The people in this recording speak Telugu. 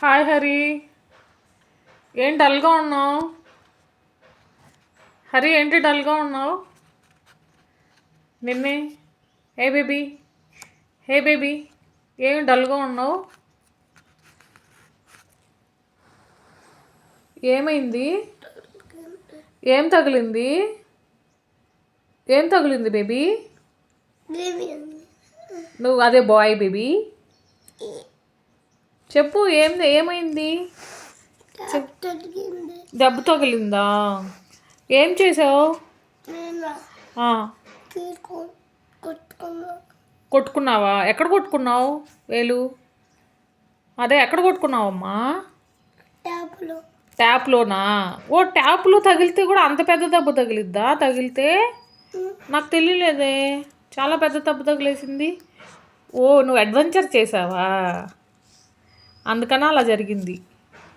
హాయ్ హరి, ఏం డల్గా ఉన్నావు? హరి ఏంటి డల్గా ఉన్నావు? నిన్నే హే బేబీ, హే బేబీ, ఏం డల్గా ఉన్నావు? ఏమైంది? ఏం తగిలింది? ఏం తగిలింది బేబీ? నువ్వు అదే బాయ్ బేబీ, చెప్పు ఏమైంది? దెబ్బ తగిలిందా? ఏం చేసావు? కొట్టుకున్నావా? ఎక్కడ కొట్టుకున్నావు వేలు? అదే ఎక్కడ కొట్టుకున్నావమ్మా? ట్యాప్లోనా? ఓ ట్యాప్లో తగిలితే కూడా అంత పెద్ద దెబ్బ తగిలిద్దా? తగిలితే నాకు తెలియలేదే, చాలా పెద్ద దెబ్బ తగిలేసింది. ఓ నువ్వు అడ్వెంచర్ చేసావా, అందుకని అలా జరిగింది.